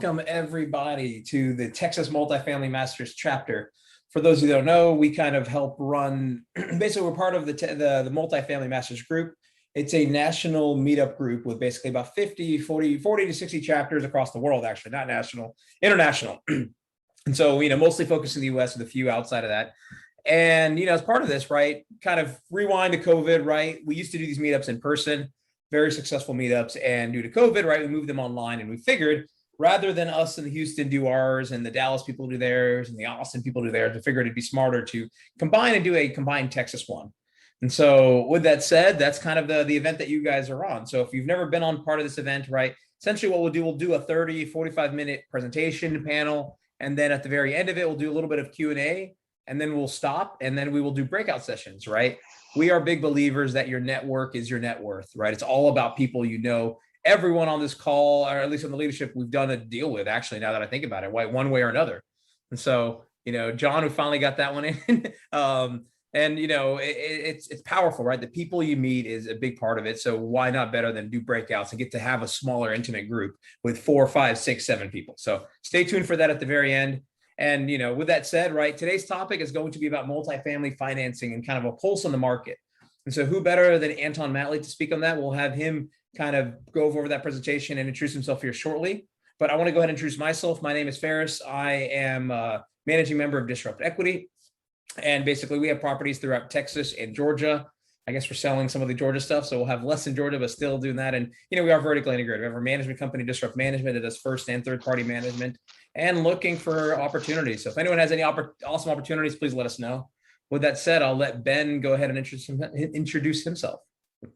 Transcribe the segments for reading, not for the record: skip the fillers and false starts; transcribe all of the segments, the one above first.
welcome everybody to the Texas Multifamily Masters chapter. For those who don't know, we kind of help run, basically we're part of the Multifamily Masters group. It's a national meetup group with basically about 40 to 60 chapters across the world, actually, not national, international. And so, mostly focused in the US with a few outside of that. And, as part of this, right, kind of rewind to COVID, right? We used to do these meetups in person, very successful meetups. And due to COVID, right, we moved them online, and we figured rather than us in Houston do ours and the Dallas people do theirs and the Austin people do theirs, we figured it'd be smarter to combine and do a combined Texas one. And so with that said, that's kind of the event that you guys are on. So if you've never been on part of this event, right, essentially what we'll do a 45-minute presentation panel. And then at the very end of it, we'll do a little bit of Q&A, and then we'll stop, and then we will do breakout sessions, right? We are big believers that your network is your net worth, right? It's all about people you know. Everyone on this call, or at least in the leadership, we've done a deal with, actually, now that I think about it, one way or another. And so, John, who finally got that one in, it's powerful, right? The people you meet is a big part of it. So why not better than do breakouts and get to have a smaller, intimate group with 4, 5, 6, 7 people. So stay tuned for that at the very end. And, with that said, right, today's topic is going to be about multifamily financing and kind of a pulse on the market. And so who better than Anton Mattli to speak on that? We'll have him kind of go over that presentation and introduce himself here shortly. But I want to go ahead and introduce myself. My name is Ferris. I am a managing member of Disrupt Equity. And basically we have properties throughout Texas and Georgia. I guess we're selling some of the Georgia stuff, so we'll have less in Georgia, but still doing that. And, we are vertically integrated. We have our management company, Disrupt Management, that does first and third party management and looking for opportunities. So if anyone has any awesome opportunities, please let us know. With that said, I'll let Ben go ahead and introduce himself.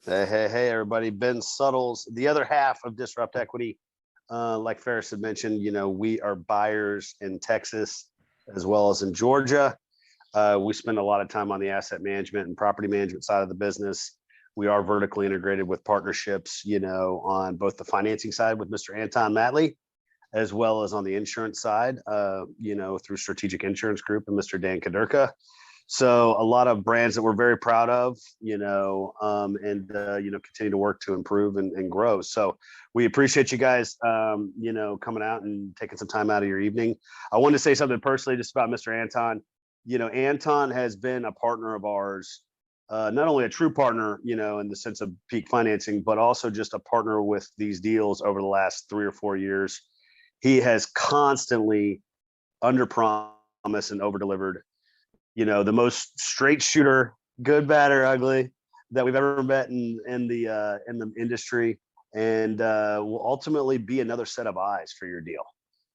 Hey, everybody. Ben Suttles, the other half of Disrupt Equity. Like Ferris had mentioned, we are buyers in Texas as well as in Georgia. We spend a lot of time on the asset management and property management side of the business. We are vertically integrated with partnerships, on both the financing side with Mr. Anton Mattli, as well as on the insurance side, through Strategic Insurance Group and Mr. Dan Kaderka. So a lot of brands that we're very proud of, continue to work to improve and grow. So we appreciate you guys, coming out and taking some time out of your evening. I wanted to say something personally just about Mr. Anton. Anton has been a partner of ours, not only a true partner, in the sense of peak financing, but also just a partner with these deals over the last 3 or 4 years. He has constantly under-promised and over-delivered. The most straight shooter, good, bad, or ugly, that we've ever met in the industry, and will ultimately be another set of eyes for your deal.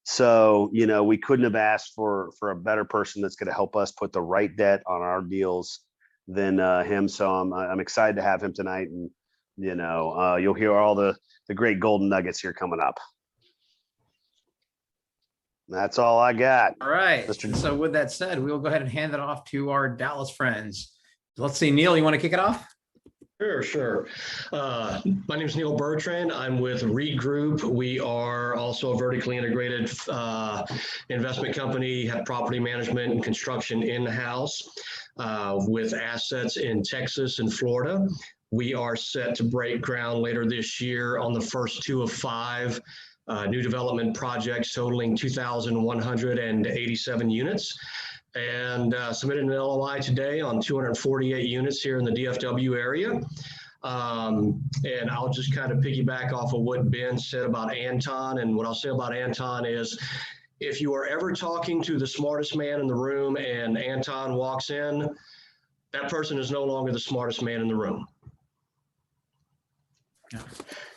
So, we couldn't have asked for a better person that's going to help us put the right debt on our deals than him. So I'm excited to have him tonight, and you'll hear all the great golden nuggets here coming up. That's all I got. All right. So with that said, we will go ahead and hand it off to our Dallas friends. Let's see, Neil, you want to kick it off? Sure. My name is Neil Bertrand. I'm with Reed Group. We are also a vertically integrated investment company, have property management and construction in-house with assets in Texas and Florida. We are set to break ground later this year on the first 2 of 5 new development projects totaling 2,187 units, and submitted an LOI today on 248 units here in the DFW area. And I'll just kind of piggyback off of what Ben said about Anton. And what I'll say about Anton is, if you are ever talking to the smartest man in the room and Anton walks in, that person is no longer the smartest man in the room.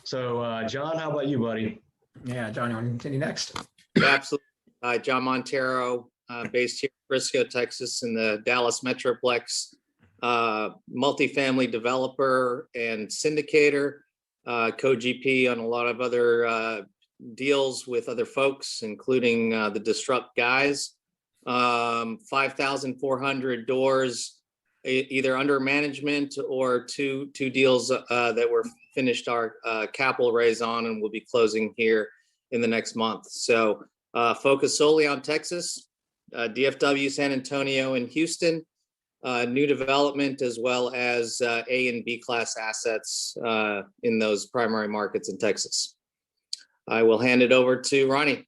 So, John, how about you, buddy? Yeah, John, you want to continue next? Absolutely. John Montero, based here in Frisco, Texas, in the Dallas Metroplex, multifamily developer and syndicator, co-GP on a lot of other deals with other folks, including the Disrupt guys. 5,400 doors, either under management or two deals that were finished our capital raise on and will be closing here in the next month. So focus solely on Texas, DFW, San Antonio, and Houston, new development, as well as A and B class assets in those primary markets in Texas. I will hand it over to Ronnie.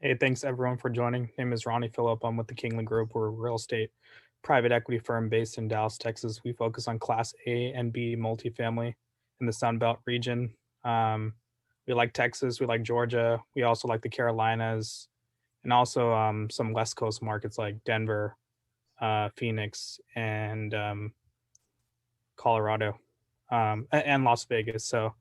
Hey, thanks everyone for joining. My name is Ronnie Phillip. I'm with the Kingly Group. We're a real estate private equity firm based in Dallas, Texas. We focus on Class A and B multifamily in the Sun Belt region. We like Texas. We like Georgia. We also like the Carolinas, and also some West Coast markets like Denver, Phoenix, and Colorado, and Las Vegas. So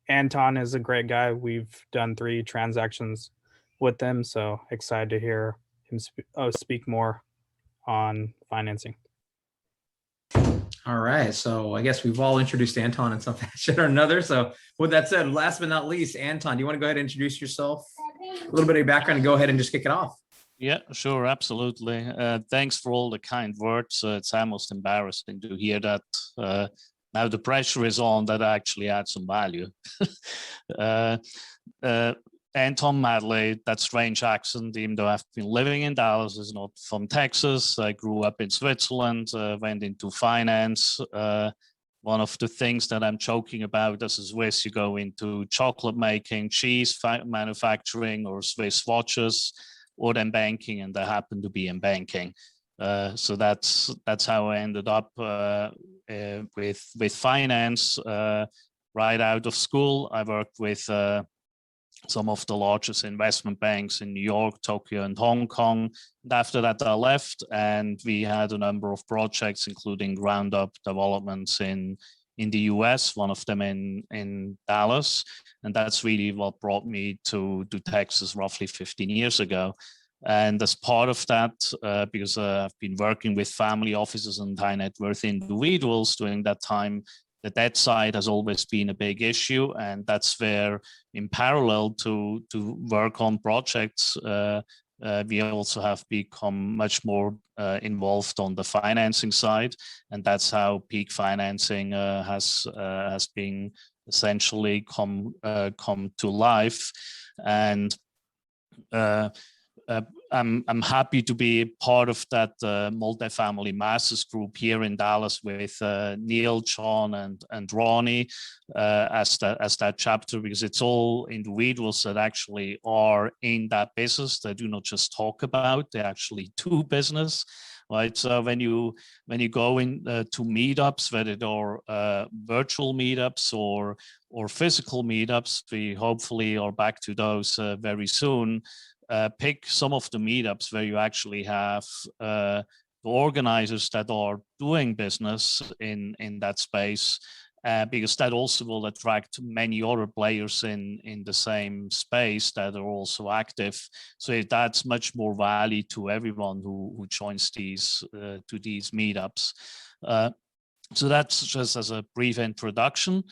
Anton is a great guy. We've done 3 transactions with him, so excited to hear him speak more on financing. All right, so I guess we've all introduced Anton in some fashion or another. So with that said, last but not least, Anton, do you want to go ahead and introduce yourself, a little bit of your background, and go ahead and just kick it off? Yeah, sure, absolutely. Thanks for all the kind words. It's almost embarrassing to hear that. Now the pressure is on that I actually add some value. Anton Madeley, that strange accent, even though I've been living in Dallas, is not from Texas. I grew up in Switzerland, went into finance. One of the things that I'm joking about as a Swiss, you go into chocolate making, cheese manufacturing, or Swiss watches, or then banking, and I happen to be in banking. So that's how I ended up with finance. Right out of school, I worked with some of the largest investment banks in New York, Tokyo, and Hong Kong. And after that, I left, and we had a number of projects, including ground-up developments in the US, one of them in Dallas. And that's really what brought me to Texas roughly 15 years ago. And as part of that, because I've been working with family offices and high net worth individuals during that time, the debt side has always been a big issue. And that's where, in parallel to work on projects, we also have become much more involved on the financing side. And that's how peak financing has been essentially come to life. And I'm happy to be part of that multifamily masters group here in Dallas with Neil, John, and Ronnie as that chapter, because it's all individuals that actually are in that business. They do not just talk about, they actually do business. Right, so when you go in to meetups, whether they're virtual meetups or physical meetups, we hopefully are back to those very soon. Pick some of the meetups where you actually have the organizers that are doing business in that space, because that also will attract many other players in the same space that are also active. So it adds much more value to everyone who joins these meetups. So that's just as a brief introduction.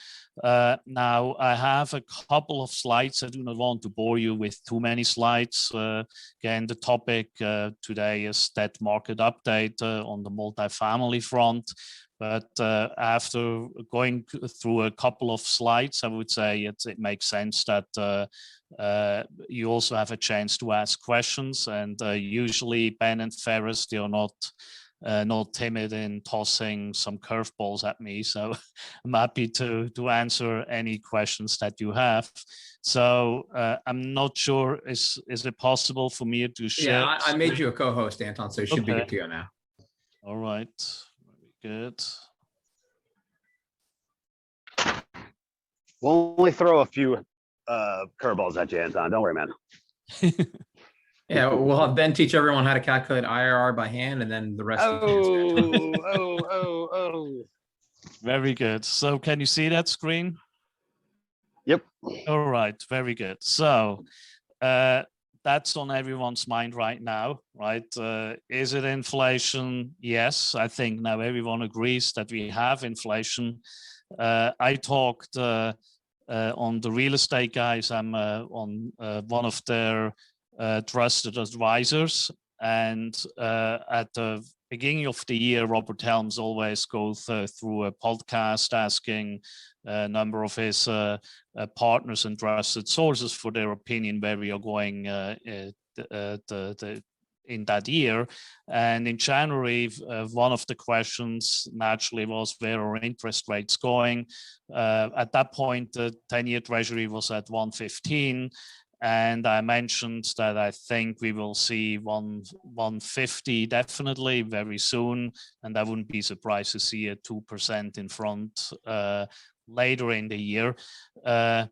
Now I have a couple of slides. I do not want to bore you with too many slides. Again, the topic today is debt market update on the multifamily front. But after going through a couple of slides, I would say it makes sense that you also have a chance to ask questions. And usually Ben and Ferris, they are not timid in tossing some curveballs at me. So I'm happy to answer any questions that you have. So I'm not sure, is it possible for me to share? Yeah, I made you a co-host, Anton, so it should be good to go now. All right, very good. We'll only throw a few curveballs at you, Anton. Don't worry, man. Yeah, we'll have Ben teach everyone how to calculate IRR by hand, and then the rest. Oh. Very good. So can you see that screen? Yep. All right, very good. So that's on everyone's mind right now, right? Is it inflation? Yes, I think now everyone agrees that we have inflation. I talked on the real estate guys. I'm on one of their trusted advisors, and at the beginning of the year, Robert Helms always goes through a podcast asking a number of his partners and trusted sources for their opinion where we are going in that year. And in January, one of the questions naturally was, where are interest rates going? At that point, the 10-year Treasury was at 115. And I mentioned that I think we will see 150 definitely very soon. And I wouldn't be surprised to see a 2% in front later in the year. A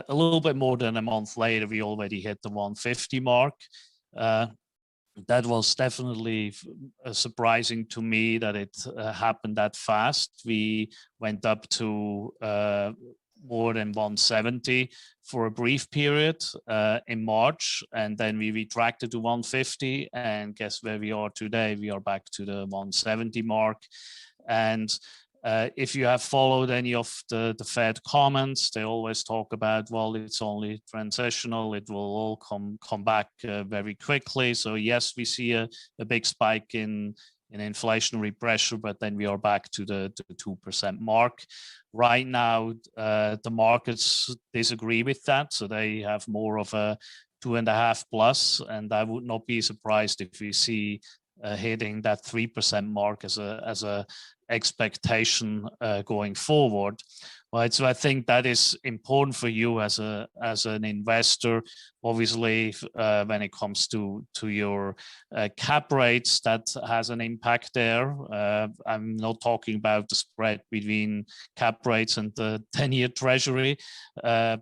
little bit more than a month later, we already hit the 150 mark. That was definitely surprising to me that it happened that fast. We went up to more than 170 for a brief period in March, and then we retracted to 150. And guess where we are today? We are back to the 170 mark. And if you have followed any of the Fed comments, they always talk about, well, it's only transitional. It will all come back very quickly. So yes, we see a big spike in inflationary pressure, but then we are back to the 2% mark. Right now, the markets disagree with that. So they have more of a 2.5 plus, and I would not be surprised if we see hitting that 3% mark as a expectation going forward. Right, so I think that is important for you as an investor. Obviously, when it comes to your cap rates, that has an impact there. I'm not talking about the spread between cap rates and the 10-year Treasury,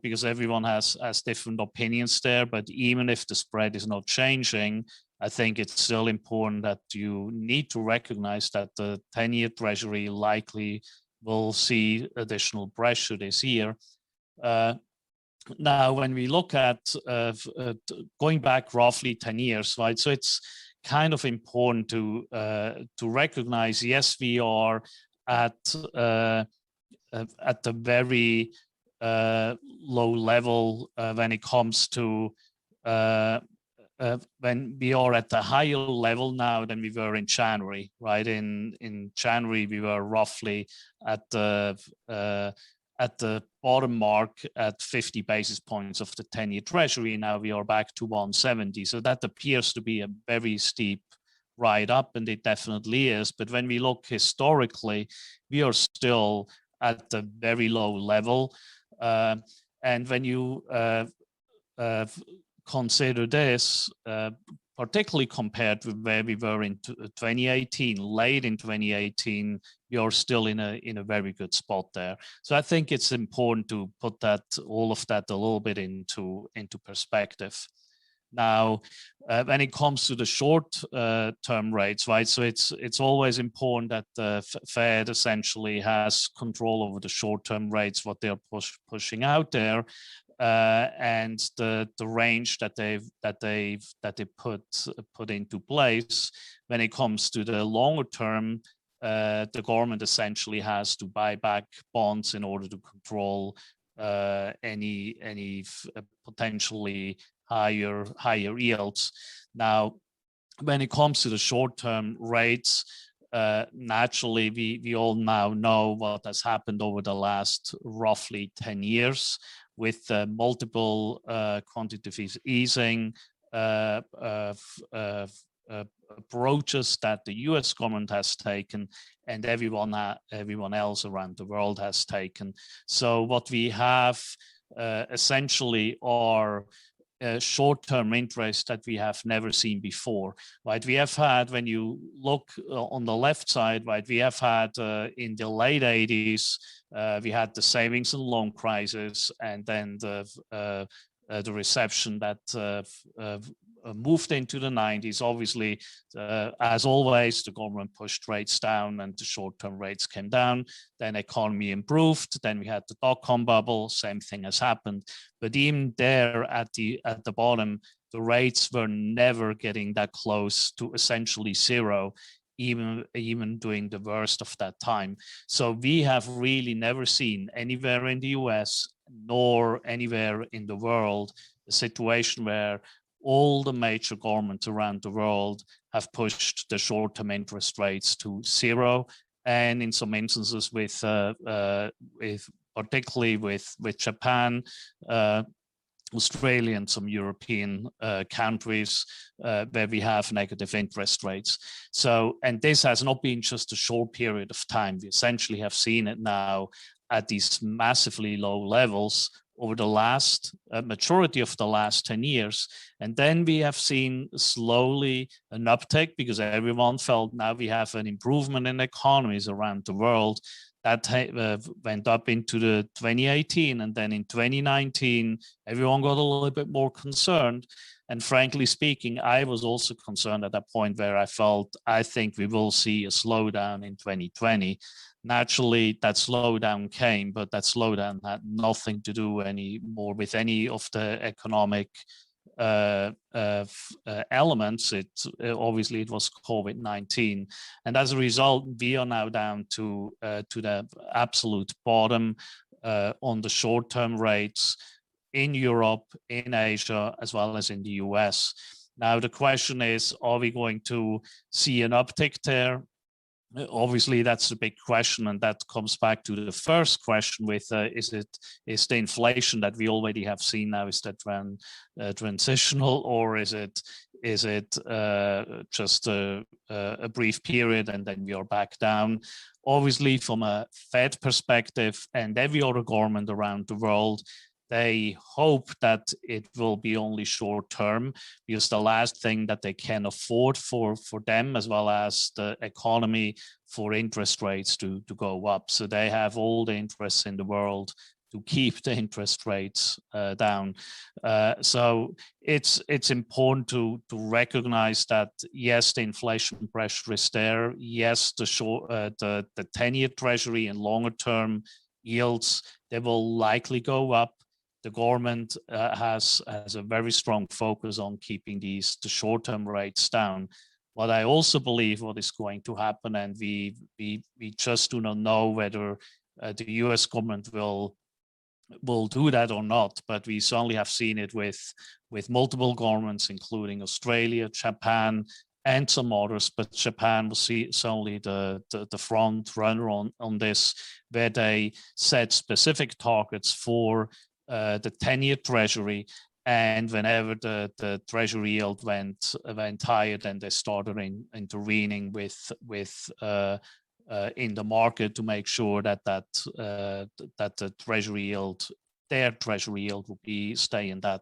because everyone has different opinions there. But even if the spread is not changing, I think it's still important that you need to recognize that the 10-year Treasury likely will see additional pressure this year. Now, when we look at going back roughly 10 years, right? So it's kind of important to recognize, yes, we are at the very low level when it comes to when we are at a higher level now than we were in January, right? In January, we were roughly at the bottom mark at 50 basis points of the 10-year Treasury. Now we are back to 170. So that appears to be a very steep ride up, and it definitely is. But when we look historically, we are still at the very low level. And when you consider this, particularly compared with where we were in 2018, late in 2018, we are still in a very good spot there. So I think it's important to put all of that a little bit into perspective. Now, when it comes to the short-term rates, right? So it's always important that the Fed essentially has control over the short-term rates, what they're pushing out there. And the range that they put into place. When it comes to the longer term, the government essentially has to buy back bonds in order to control any potentially higher yields. Now, when it comes to the short-term rates, naturally we all now know what has happened over the last roughly 10 years. With multiple quantitative easing approaches that the U.S. government has taken, and everyone else around the world has taken. So what we have essentially are short-term interest that we have never seen before, right? We have had, when you look on the left side, right, we have had in the late 80s, we had the savings and loan crisis, and then the recession that moved into the 90s. Obviously, as always, the government pushed rates down and the short-term rates came down. Then economy improved. Then we had the dot-com bubble. Same thing has happened. But even there at the bottom, the rates were never getting that close to essentially zero, even during the worst of that time. So we have really never seen anywhere in the US nor anywhere in the world a situation where all the major governments around the world have pushed the short-term interest rates to zero, and in some instances particularly with Japan, Australia, and some European countries where we have negative interest rates. So, and this has not been just a short period of time. We essentially have seen it now at these massively low levels over the last majority of the last 10 years. And then we have seen slowly an uptick because everyone felt now we have an improvement in economies around the world. That went up into the 2018, and then in 2019, everyone got a little bit more concerned. And frankly speaking, I was also concerned at that point where I think we will see a slowdown in 2020. Naturally, that slowdown came, but that slowdown had nothing to do anymore with any of the economic elements. Obviously it was COVID-19, and as a result, we are now down to the absolute bottom on the short-term rates in Europe, in Asia, as well as in the US. Now the question is, are we going to see an uptick there? Obviously, that's a big question, and that comes back to the first question: with is the inflation that we already have seen now, is that transitional, or is it just a brief period and then we are back down? Obviously, from a Fed perspective and every other government around the world, they hope that it will be only short term, because the last thing that they can afford for them, as well as the economy, for interest rates to go up. So they have all the interests in the world to keep the interest rates down. So it's important to recognize that, yes, the inflation pressure is there. Yes, the 10-year treasury and longer term yields, they will likely go up. The government has a very strong focus on keeping the short-term rates down. What I also believe what is going to happen, and we just do not know whether the US government will do that or not, but we certainly have seen it with multiple governments, including Australia, Japan, and some others, but Japan will see certainly the front runner on this, where they set specific targets for the 10-year treasury, and whenever the treasury yield went higher, then they started intervening with in the market to make sure that the treasury yield, their treasury yield, will stay in that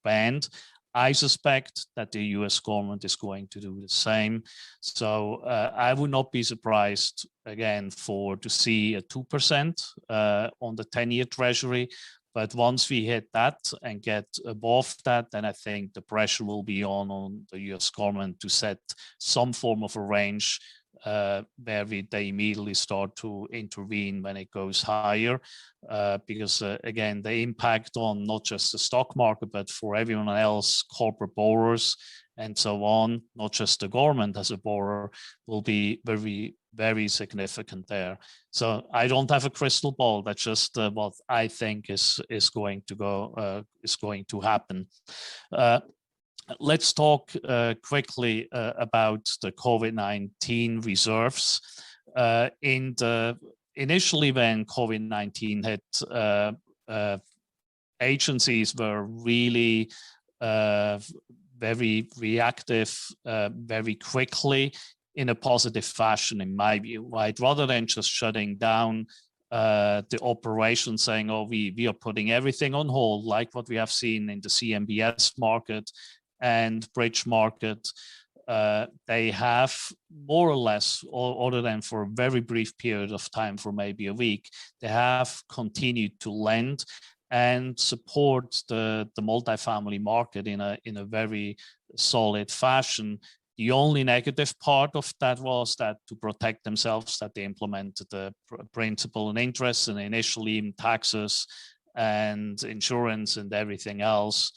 band. I suspect that the US government is going to do the same. So I would not be surprised again to see a 2% on the 10-year treasury. But once we hit that and get above that, then I think the pressure will be on the US government to set some form of a range where they immediately start to intervene when it goes higher. Because again, the impact on not just the stock market, but for everyone else, corporate borrowers and so on, not just the government as a borrower, will be very, very significant there. So I don't have a crystal ball. That's just what I think is going to happen. Let's talk quickly about the COVID-19 reserves. Initially, when COVID-19 hit, agencies were really very reactive, very quickly, in a positive fashion, in my view, right? Rather than just shutting down the operation, saying, oh, we are putting everything on hold, like what we have seen in the CMBS market and bridge market. They have more or less, other than for a very brief period of time, for maybe a week, they have continued to lend and support the multifamily market in a very solid fashion. The only negative part of that was that to protect themselves, that they implemented the principal and interest, and initially even taxes and insurance and everything else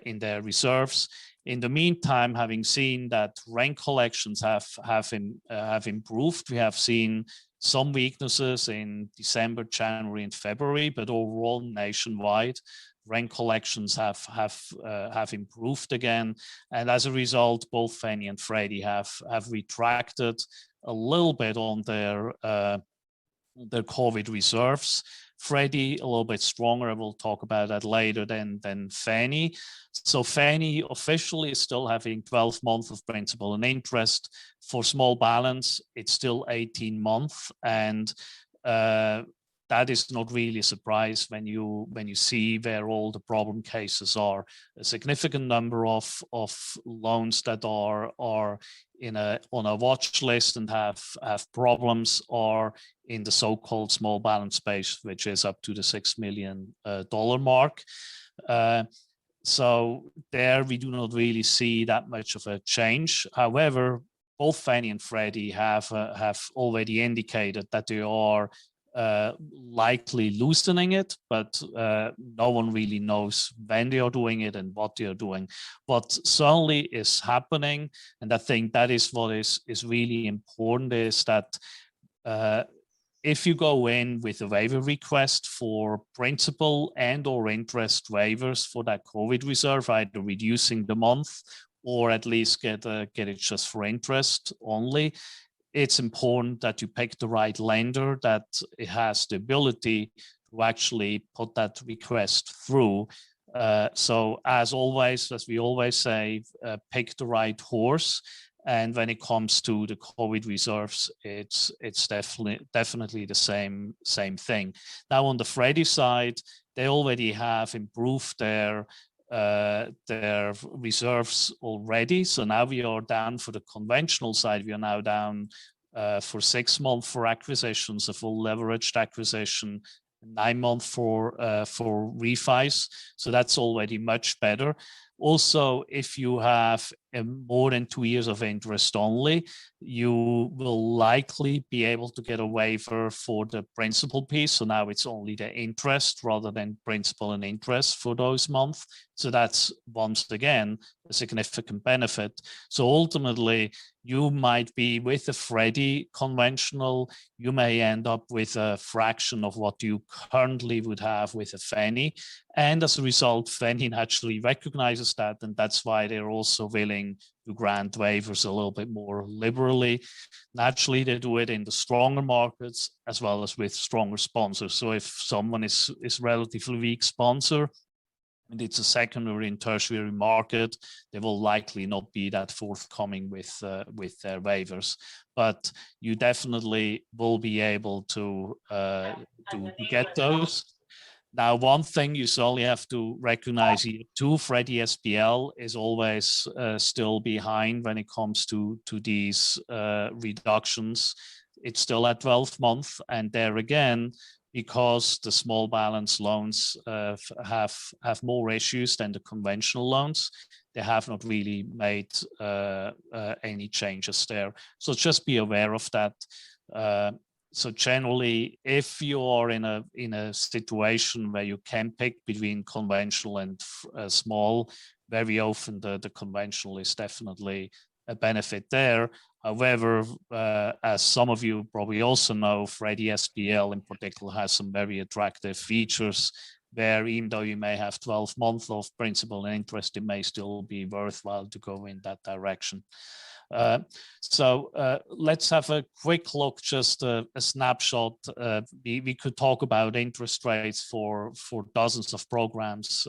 in their reserves. In the meantime, having seen that rent collections have improved, we have seen some weaknesses in December, January, and February, but overall nationwide, rent collections have improved again, and as a result, both Fannie and Freddie have retracted a little bit on their COVID reserves. Freddie a little bit stronger. We'll talk about that later than Fannie. So Fannie officially is still having 12 months of principal and interest. For small balance, it's still 18 months, and that is not really a surprise when you see where all the problem cases are. A significant number of loans that are on a watch list and have problems are in the so-called small balance space, which is up to the $6 million mark. So there we do not really see that much of a change. However, both Fannie and Freddie have already indicated that they are likely loosening it, but no one really knows when they are doing it and what they are doing. What certainly is happening, and I think that is what is really important, is that if you go in with a waiver request for principal and or interest waivers for that COVID reserve, either reducing the month or at least get it just for interest only, it's important that you pick the right lender that it has the ability to actually put that request through. So as always, as we always say, pick the right horse. And when it comes to the COVID reserves, it's definitely the same thing. Now on the Freddie side, they already have improved their reserves already. So now we are down for the conventional side. We are now down for 6 months for acquisitions, a full leveraged acquisition, 9 months for refis. So that's already much better. Also, if you have more than 2 years of interest only, you will likely be able to get a waiver for the principal piece. So now it's only the interest rather than principal and interest for those months. So that's once again a significant benefit. So ultimately, you might be with a Freddie conventional, you may end up with a fraction of what you currently would have with a Fannie. And as a result, Fannie naturally recognizes that, and that's why they're also willing to grant waivers a little bit more liberally. Naturally, they do it in the stronger markets as well as with stronger sponsors. So if someone is relatively weak sponsor, and it's a secondary and tertiary market, they will likely not be that forthcoming with their waivers. But you definitely will be able to get those. Now, one thing you certainly have to recognize here too, Freddie SBL is always still behind when it comes to these reductions. It's still at 12 months, and there again, because the small balance loans have more issues than the conventional loans, they have not really made any changes there. So just be aware of that. So generally, if you are in a situation where you can pick between conventional and small, very often the conventional is definitely a benefit there. However, as some of you probably also know, Freddie SBL in particular has some very attractive features where even though you may have 12 months of principal and interest, it may still be worthwhile to go in that direction. So let's have a quick look, just a snapshot. We could talk about interest rates for dozens of programs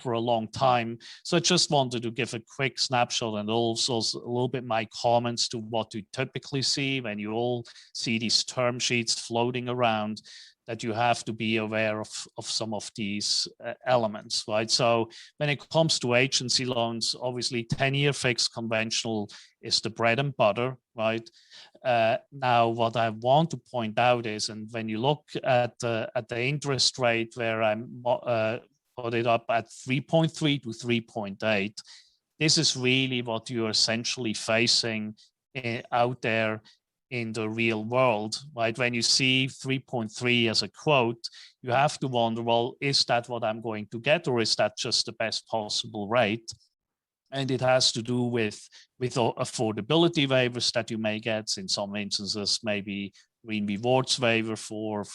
for a long time. So I just wanted to give a quick snapshot and also a little bit my comments to what you typically see when you all see these term sheets floating around, that you have to be aware of some of these elements, right? So when it comes to agency loans, obviously 10-year fixed conventional is the bread and butter, right? Now, what I want to point out is, and when you look at the interest rate where I'm put it up at 3.3 to 3.8, this is really what you're essentially facing out there in the real world, right? When you see 3.3 as a quote, you have to wonder, well, is that what I'm going to get, or is that just the best possible rate? And it has to do with affordability waivers that you may get. In some instances, maybe green rewards waiver for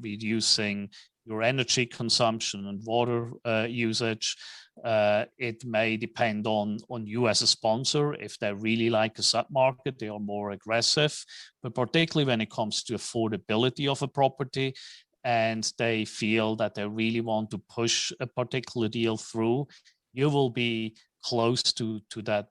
reducing your energy consumption and water usage. It may depend on you as a sponsor. If they really like a submarket, they are more aggressive. But particularly when it comes to affordability of a property, and they feel that they really want to push a particular deal through, you will be close to that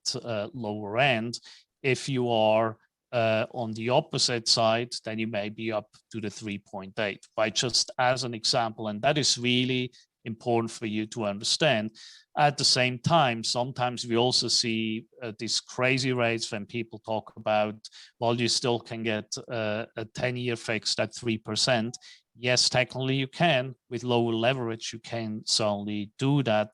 lower end if you are on the opposite side, then you may be up to the 3.8, by just as an example. And that is really important for you to understand. At the same time, sometimes we also see these crazy rates when people talk about, well, you still can get a 10-year fixed at 3%. Yes, technically you can. With lower leverage, you can certainly do that.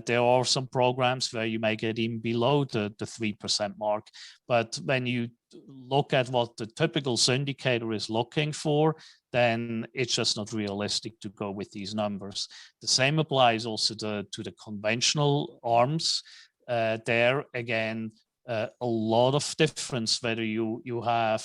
There are some programs where you may get even below the 3% mark. But when you look at what the typical syndicator is looking for, then it's just not realistic to go with these numbers. The same applies also to the conventional arms. There, again, a lot of difference whether you have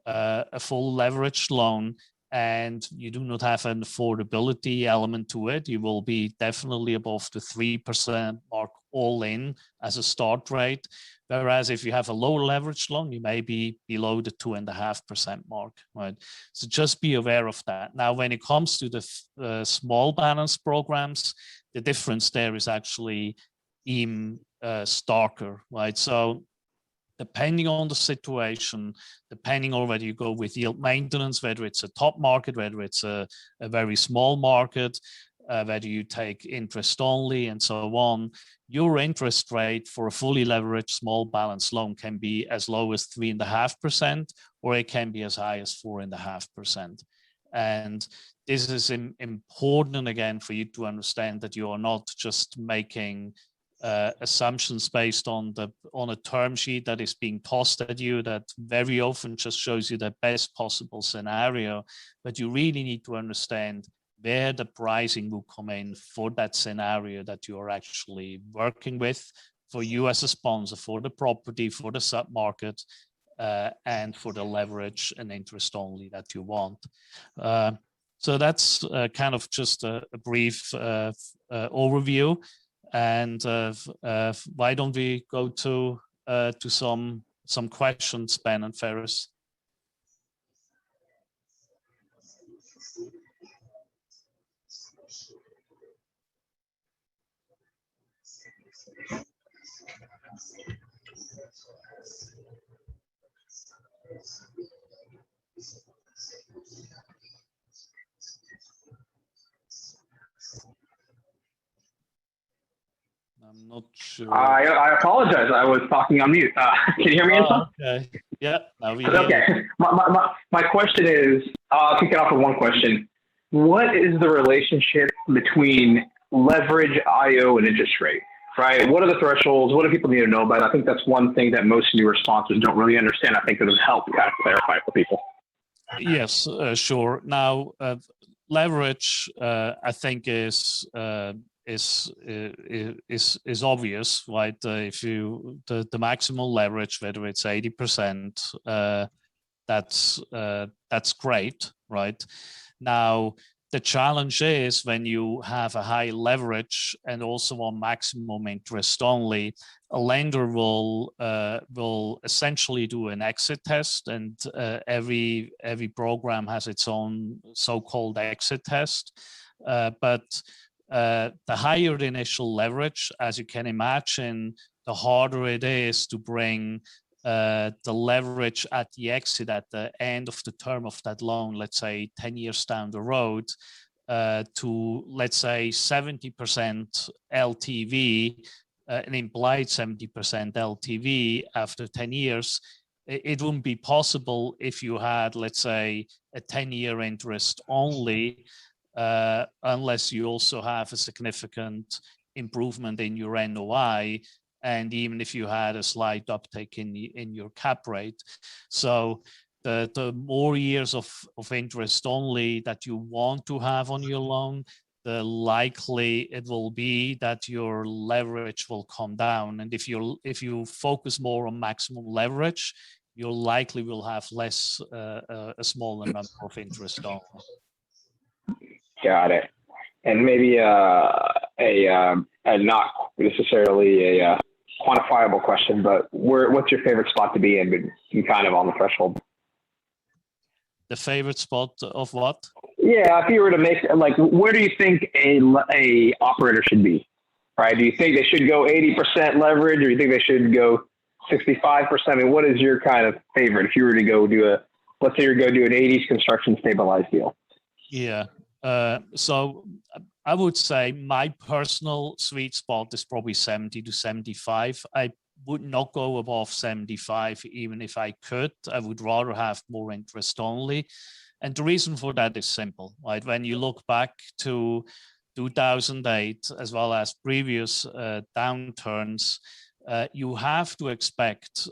a full leveraged loan and you do not have an affordability element to it. You will be definitely above the 3% mark all in as a start rate. Whereas if you have a low leverage loan, you may be below the 2.5% mark, right? So just be aware of that. Now, when it comes to the small balance programs, the difference there is actually even starker, right? So depending on the situation, depending on whether you go with yield maintenance, whether it's a top market, whether it's a very small market, whether you take interest only and so on, your interest rate for a fully leveraged small balance loan can be as low as 3.5%, or it can be as high as 4.5%. And this is important, again, for you to understand that you are not just making assumptions based on a term sheet that is being tossed at you that very often just shows you the best possible scenario, but you really need to understand where the pricing will come in for that scenario that you are actually working with, for you as a sponsor, for the property, for the submarket, and for the leverage and interest only that you want. So that's kind of just a brief overview. And why don't we go to some questions, Ben and Ferris? I'm not sure. I apologize. I was talking on mute. Can you hear me? Okay. Yeah. Now we okay. My question is, I'll kick it off with one question. What is the relationship between leverage, IO, and interest rate? Right? What are the thresholds? What do people need to know about? I think that's one thing that most newer sponsors don't really understand. I think it would help kind of clarify for people. Yes, sure. Now, leverage, I think is obvious, right? If you the maximal leverage, whether it's 80%, that's great, right? Now, the challenge is when you have a high leverage and also on maximum interest only, a lender will essentially do an exit test, and every program has its own so-called exit test. But the higher the initial leverage, as you can imagine, the harder it is to bring the leverage at the exit at the end of the term of that loan, let's say 10 years down the road, to, let's say, 70% LTV, an implied 70% LTV after 10 years. It wouldn't be possible if you had, let's say, a 10-year interest only, unless you also have a significant improvement in your NOI, and even if you had a slight uptake in your cap rate. So the more years of interest only that you want to have on your loan, the likely it will be that your leverage will come down. And if you focus more on maximum leverage, you likely will have less, a smaller number of interest only. Got it. And maybe a not necessarily a quantifiable question, but what's your favorite spot to be in? You kind of on the threshold. The favorite spot of what? Yeah, if you were to make, like, where do you think a operator should be? Right? Do you think they should go 80% leverage, or do you think they should go 65%? I mean, what is your kind of favorite if you were to go do let's say you're going to do an 80s construction stabilized deal? Yeah. So I would say my personal sweet spot is probably 70 to 75. I would not go above 75, even if I could. I would rather have more interest only. And the reason for that is simple, right? When you look back to 2008, as well as previous downturns, you have to expect,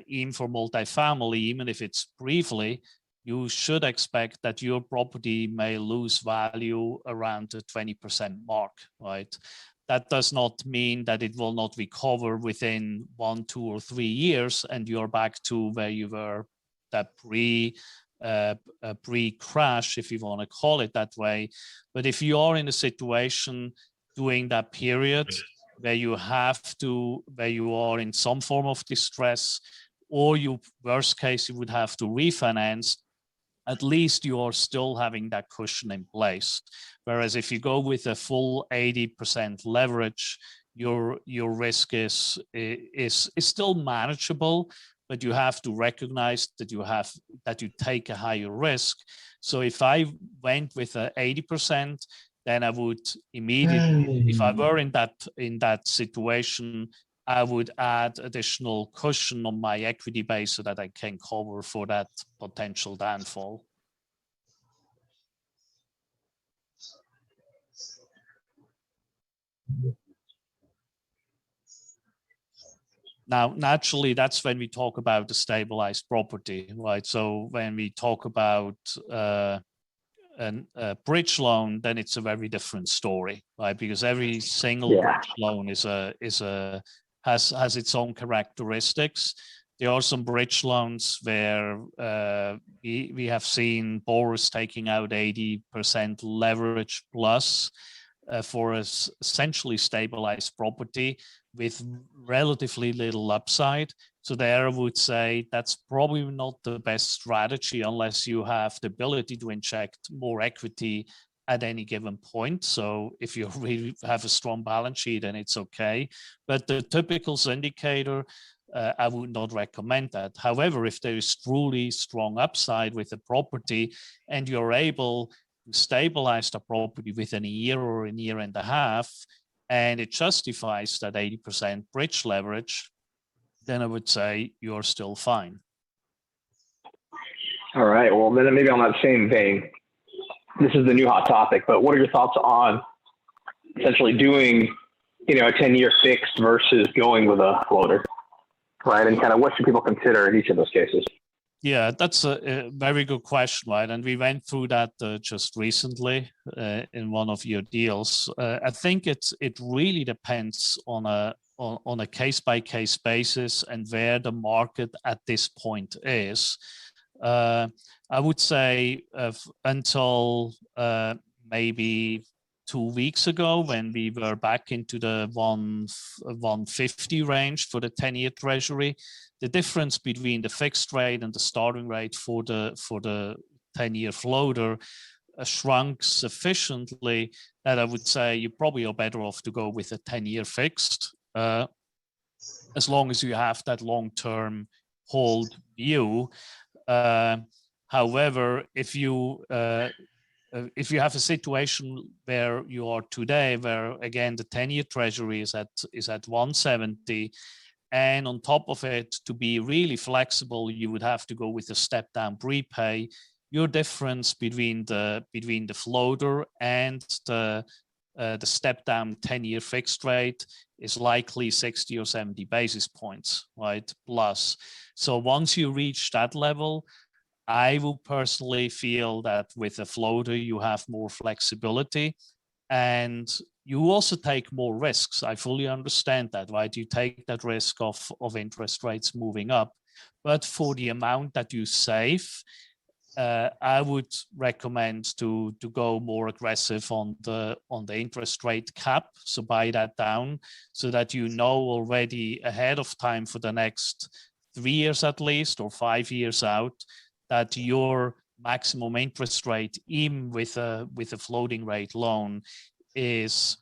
even for multifamily, even if it's briefly, you should expect that your property may lose value around the 20% mark, right? That does not mean that it will not recover within 1, 2, or 3 years, and you're back to where you were that pre-crash, if you want to call it that way. But if you are in a situation during that period where you are in some form of distress, or you, worst case, you would have to refinance, at least you are still having that cushion in place. Whereas if you go with a full 80% leverage, your risk is still manageable, but you have to recognize that you take a higher risk. So if I went with a 80%, then I would immediately, if I were in that situation, I would add additional cushion on my equity base so that I can cover for that potential downfall. Now, naturally, that's when we talk about the stabilized property, right? So when we talk about a bridge loan, then it's a very different story, right? Because every single bridge loan has its own characteristics. There are some bridge loans where we have seen borrowers taking out 80% leverage plus for essentially stabilized property with relatively little upside. So there I would say that's probably not the best strategy unless you have the ability to inject more equity at any given point. So if you really have a strong balance sheet, then it's okay. But the typical syndicator, I would not recommend that. However, if there is truly strong upside with the property and you're able to stabilize the property within a year or a year and a half, and it justifies that 80% bridge leverage, then I would say you're still fine. All right. Well, then maybe on that same vein, this is the new hot topic, but what are your thoughts on essentially doing, a 10-year fixed versus going with a floater, right? And kind of what should people consider in each of those cases? Yeah, that's a very good question, right? And we went through that just recently in one of your deals. I think it really depends on a case-by-case basis and where the market at this point is. I would say until maybe 2 weeks ago, when we were back into the 150 range for the 10-year treasury, the difference between the fixed rate and the starting rate for the 10-year floater shrunk sufficiently that I would say you probably are better off to go with a 10-year fixed, as long as you have that long-term hold view. However, if you have a situation where you are today, where again the 10-year treasury is at 170, and on top of it, to be really flexible, you would have to go with a step down prepay. Your difference between the floater and the step down 10-year fixed rate is likely 60 or 70 basis points, right? Plus. So once you reach that level, I will personally feel that with a floater, you have more flexibility and you also take more risks. I fully understand that, right? You take that risk of interest rates moving up, but for the amount that you save, I would recommend to go more aggressive on the interest rate cap. So buy that down so that you know already ahead of time for the next 3 years at least, or 5 years out, that your maximum interest rate, even with a floating rate loan, is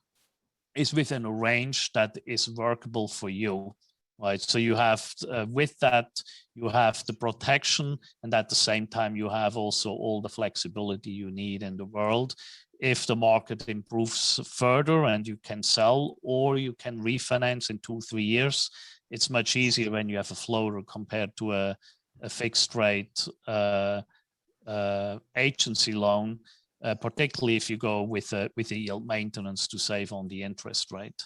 within a range that is workable for you. right? So you have, with that, you have the protection, and at the same time, you have also all the flexibility you need in the world. If the market improves further and you can sell, or you can refinance in 2-3 years, it's much easier when you have a floater compared to a fixed rate agency loan, particularly if you go with a yield maintenance to save on the interest rate.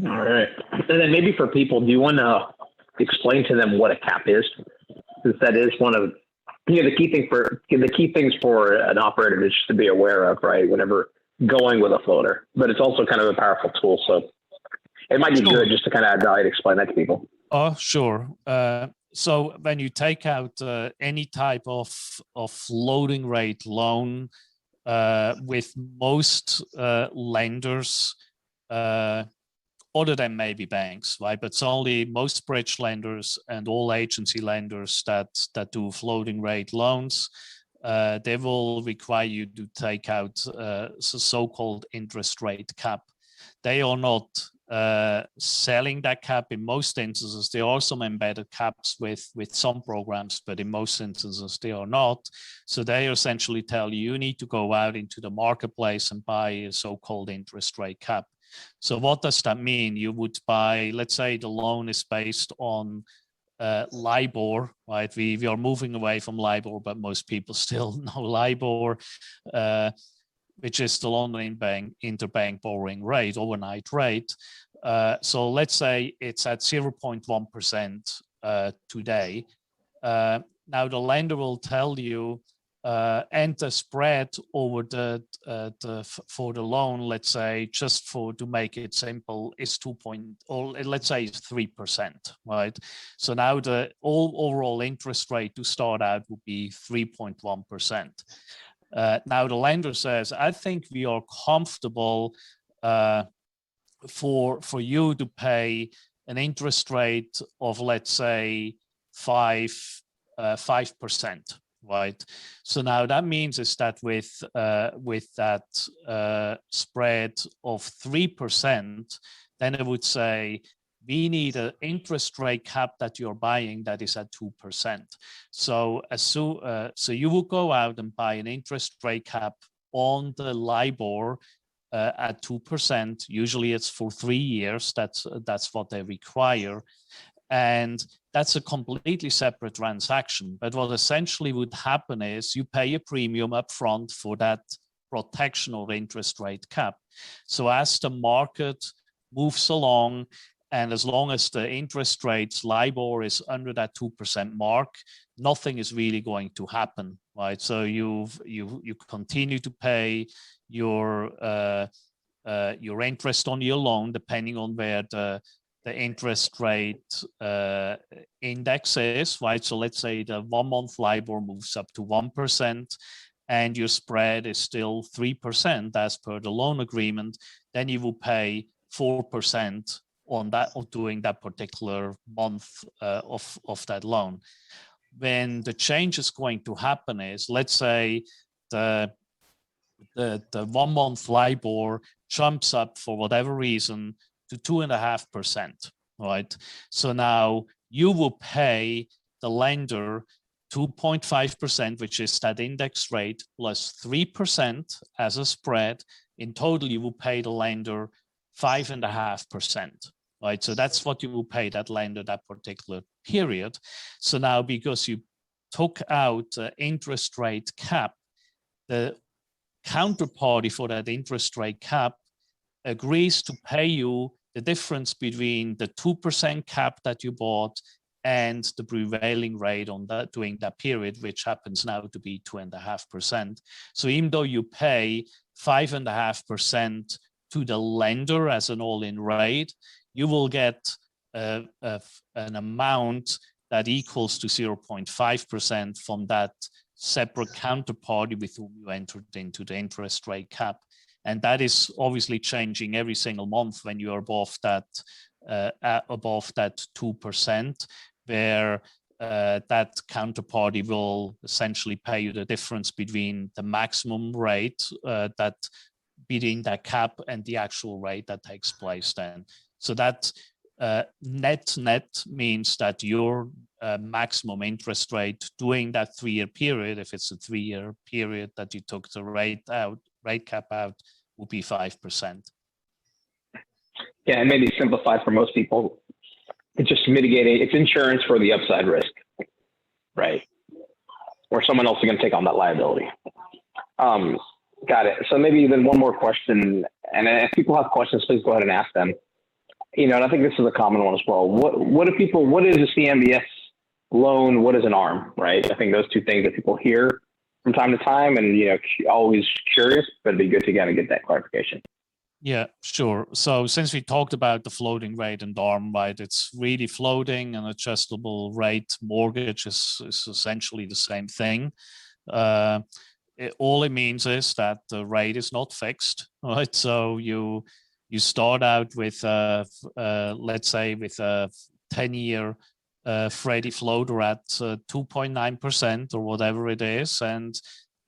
All right. And then maybe for people, do you want to explain to them what a cap is? Because that is one of the key things for an operator is just to be aware of, right? Whenever going with a floater, but it's also kind of a powerful tool. So it might be good just to kind of add value to explain that to people. Oh, sure. So when you take out any type of floating rate loan, with most lenders, other than maybe banks, right? But it's only most bridge lenders and all agency lenders that do floating rate loans. They will require you to take out so-called interest rate cap. They are not selling that cap in most instances. There are some embedded caps with some programs, but in most instances they are not. So they essentially tell you need to go out into the marketplace and buy a so-called interest rate cap. So what does that mean? You would buy, let's say the loan is based on LIBOR, right? We are moving away from LIBOR, but most people still know LIBOR, which is the London interbank borrowing rate, overnight rate. So let's say it's at 0.1% today. Now the lender will tell you, and the spread over for the loan, let's say, just to make it simple, is 3%, right? So now the overall interest rate to start out would be 3.1%. Now the lender says, I think we are comfortable for you to pay an interest rate of, let's say, 5%. Right. So now that means is that with that spread of 3%, then I would say we need an interest rate cap that you're buying that is at 2%. So so you will go out and buy an interest rate cap on the LIBOR at 2%. Usually it's for 3 years. That's what they require. And that's a completely separate transaction. But what essentially would happen is you pay a premium up front for that protection or interest rate cap. So as the market moves along, and as long as the interest rates, LIBOR, is under that 2% mark, nothing is really going to happen, right? So you continue to pay your interest on your loan, depending on where the interest rate index is, right? So let's say the 1 month LIBOR moves up to 1% and your spread is still 3% as per the loan agreement, then you will pay 4% on that, or during that particular month of that loan. When the change is going to happen is, let's say the 1 month LIBOR jumps up for whatever reason to 2.5%, right? So now you will pay the lender 2.5%, which is that index rate, plus 3% as a spread. In total, you will pay the lender 5.5%, right? So that's what you will pay that lender that particular period. So now, because you took out the interest rate cap, the counterparty for that interest rate cap agrees to pay you the difference between the 2% cap that you bought and the prevailing rate on that during that period, which happens now to be 2.5%. So even though you pay 5.5% to the lender as an all-in rate, you will get an amount that equals to 0.5% from that separate counterparty with whom you entered into the interest rate cap. And that is obviously changing every single month when you are above that 2%, where that counterparty will essentially pay you the difference between the maximum rate that between that cap and the actual rate that takes place then. So that net means that your maximum interest rate during that 3-year period, if it's a 3-year period that you took the rate cap out, would be 5%. Yeah, and maybe simplified for most people, it's just mitigating, it's insurance for the upside risk, right? Or someone else is going to take on that liability. Got it. So maybe then one more question, and if people have questions, please go ahead and ask them. And I think this is a common one as well. What is a CMBS loan? What is an ARM, right? I think those two things that people hear from time to time, and, always curious, but it'd be good to kind of get that clarification. Yeah, sure. So since we talked about the floating rate and ARM, right, it's really floating, and adjustable rate mortgage is essentially the same thing. All it means is that the rate is not fixed, right? So you start out with, let's say, with a 10-year Freddie floater at 2.9% or whatever it is, and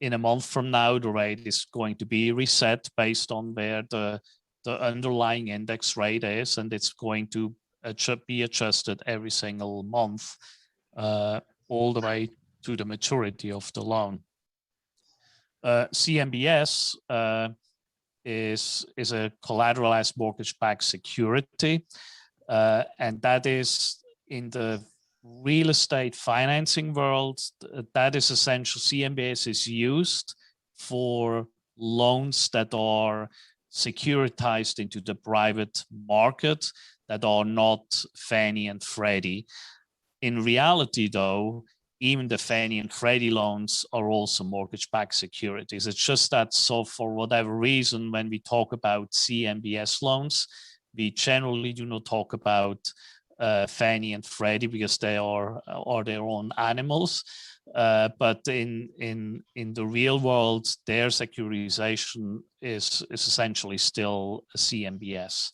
in a month from now, the rate is going to be reset based on where the underlying index rate is, and it's going to be adjusted every single month, all the way to the maturity of the loan. CMBS is a collateralized mortgage-backed security, and that is in the real estate financing world. That is essential. CMBS is used for loans that are securitized into the private market that are not Fannie and Freddie. In reality, though, even the Fannie and Freddie loans are also mortgage-backed securities. It's just that, so for whatever reason, when we talk about CMBS loans, we generally do not talk about Fannie and Freddie because they are their own animals. But in the real world, their securitization is essentially still a CMBS.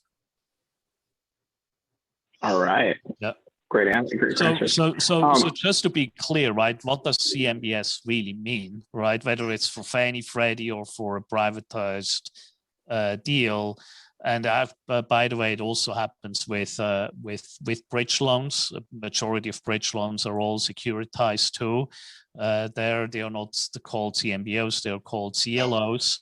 All right. Yeah. Great answer. Great answer. So just to be clear, right? What does CMBS really mean, right? Whether it's for Fannie, Freddie, or for a privatized deal. And by the way, it also happens with bridge loans. A majority of bridge loans are all securitized too. They are not called CMBOs; they are called CLOs.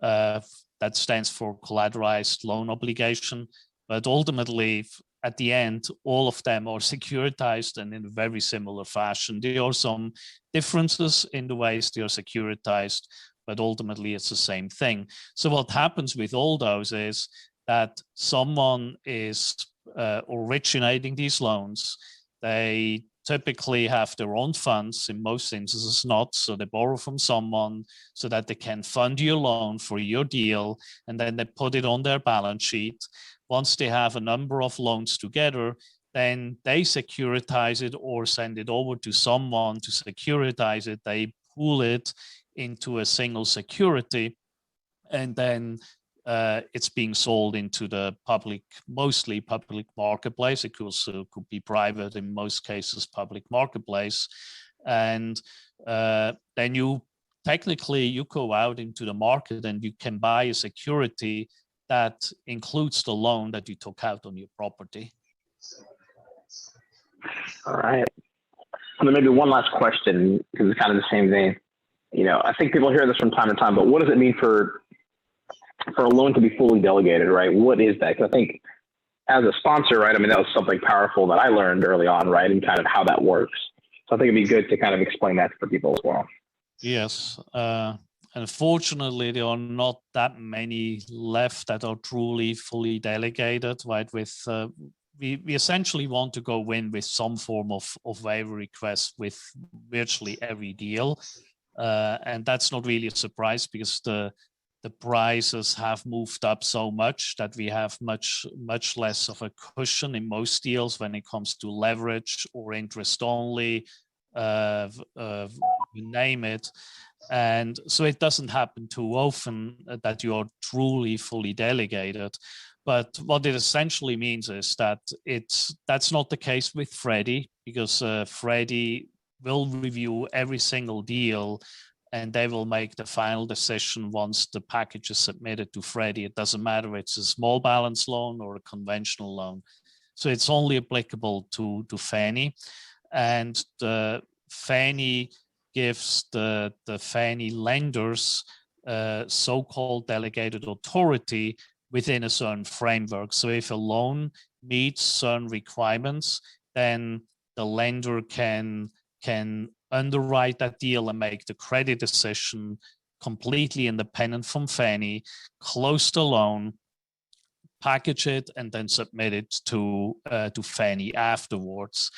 That stands for collateralized loan obligation. But ultimately, at the end, all of them are securitized and in a very similar fashion. There are some differences in the ways they are securitized, but ultimately it's the same thing. So what happens with all those is that someone is originating these loans. They typically have their own funds, in most instances not, so they borrow from someone so that they can fund your loan for your deal, and then they put it on their balance sheet. Once they have a number of loans together, then they securitize it or send it over to someone to securitize it. They pool it into a single security, and then it's being sold into the public, mostly public marketplace. It could be private, in most cases public marketplace. And then you go out into the market and you can buy a security that includes the loan that you took out on your property. All right. And then maybe one last question, because it's kind of the same vein. I think people hear this from time to time, but what does it mean for a loan to be fully delegated, right? What is that? Because I think as a sponsor, right, that was something powerful that I learned early on, right, and kind of how that works. So I think it'd be good to kind of explain that for people as well. Yes. Unfortunately, there are not that many left that are truly fully delegated, right? We essentially want to go in with some form of waiver request with virtually every deal. And that's not really a surprise because the prices have moved up so much that we have much less of a cushion in most deals when it comes to leverage or interest only, you name it. And so it doesn't happen too often that you are truly fully delegated. But what it essentially means is that that's not the case with Freddie, because Freddie will review every single deal and they will make the final decision once the package is submitted to Freddie. It doesn't matter if it's a small balance loan or a conventional loan. So it's only applicable to Fannie. And the Fannie gives the Fannie lenders so-called delegated authority within a certain framework. So if a loan meets certain requirements, then the lender can underwrite that deal and make the credit decision completely independent from Fannie, close the loan, package it, and then submit it to Fannie afterwards.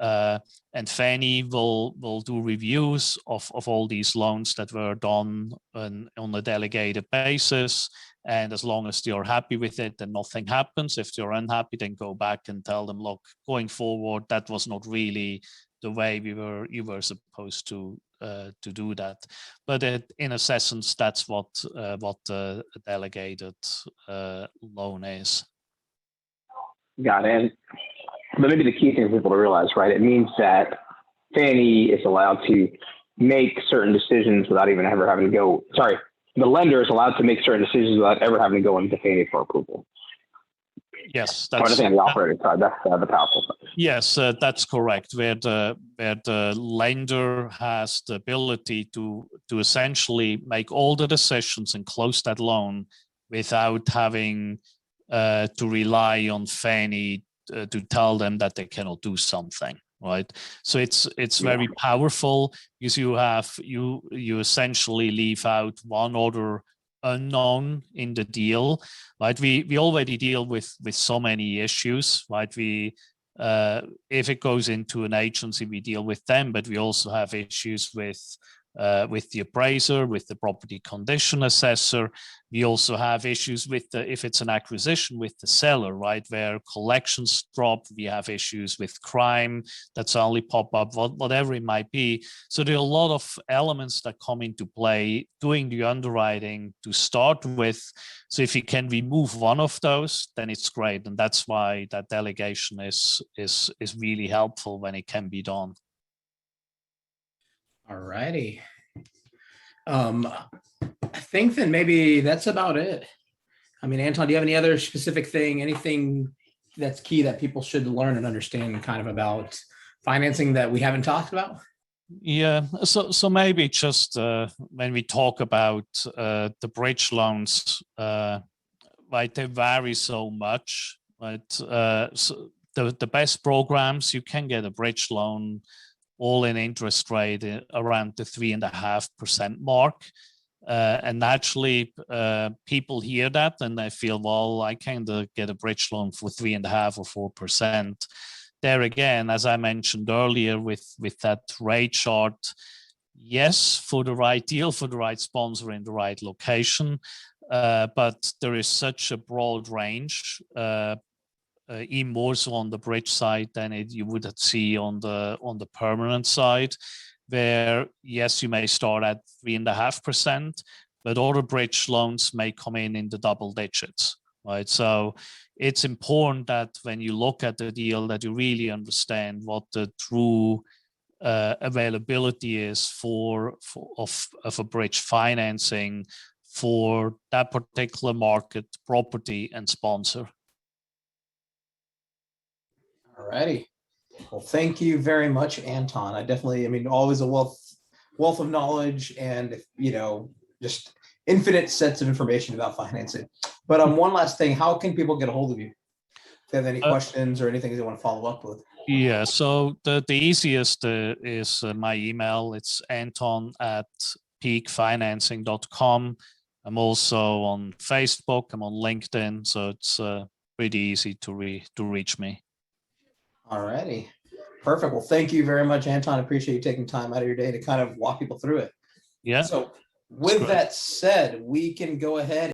And Fannie will do reviews of all these loans that were done on a delegated basis. And as long as they're happy with it, then nothing happens. If they're unhappy, then go back and tell them, look, going forward, that was not really the way you were supposed to do that. But in essence, that's what the delegated loan is. Got it. But maybe the key thing for people to realize, right? It means that Fannie is allowed to make certain decisions without even ever having to go. Sorry, the lender is allowed to make certain decisions without ever having to go into Fannie for approval. Yes, that's the operating side. That's the powerful side. Yes, that's correct. Where the lender has the ability to essentially make all the decisions and close that loan without having to rely on Fannie to tell them that they cannot do something, right? So it's very powerful because you essentially leave out one other unknown in the deal, right? We already deal with so many issues, right? If it goes into an agency, we deal with them, but we also have issues with the appraiser, with the property condition assessor. We also have issues with if it's an acquisition, with the seller, right? Where collections drop, we have issues with crime that suddenly pop up, whatever it might be. So there are a lot of elements that come into play doing the underwriting to start with. So if you can remove one of those, then it's great. And that's why that delegation is really helpful when it can be done. All righty. I think then maybe that's about it. I mean, Anton, do you have any other specific thing, anything that's key that people should learn and understand kind of about financing that we haven't talked about? Yeah, so maybe just when we talk about the bridge loans, right, they vary so much, right? So the best programs, you can get a bridge loan all-in interest rate around the 3.5% mark. And naturally, people hear that and they feel, well, I can get a bridge loan for 3.5 or 4%. There again, as I mentioned earlier, with that rate chart, yes, for the right deal, for the right sponsor in the right location, but there is such a broad range. Even more so on the bridge side than you would see on the permanent side, where yes, you may start at 3.5%, but other bridge loans may come in the double digits, right? So it's important that when you look at the deal, that you really understand what the true availability is of a bridge financing for that particular market, property, and sponsor. All righty. Well, thank you very much, Anton. Always a wealth of knowledge and, just infinite sets of information about financing. But one last thing, how can people get a hold of you? If they have any questions or anything they want to follow up with? Yeah, so the easiest is my email. It's anton@peakfinancing.com. I'm also on Facebook. I'm on LinkedIn. So it's pretty easy to reach me. All righty. Perfect. Well, thank you very much, Anton. I appreciate you taking time out of your day to kind of walk people through it. Yeah. So with that said, we can go ahead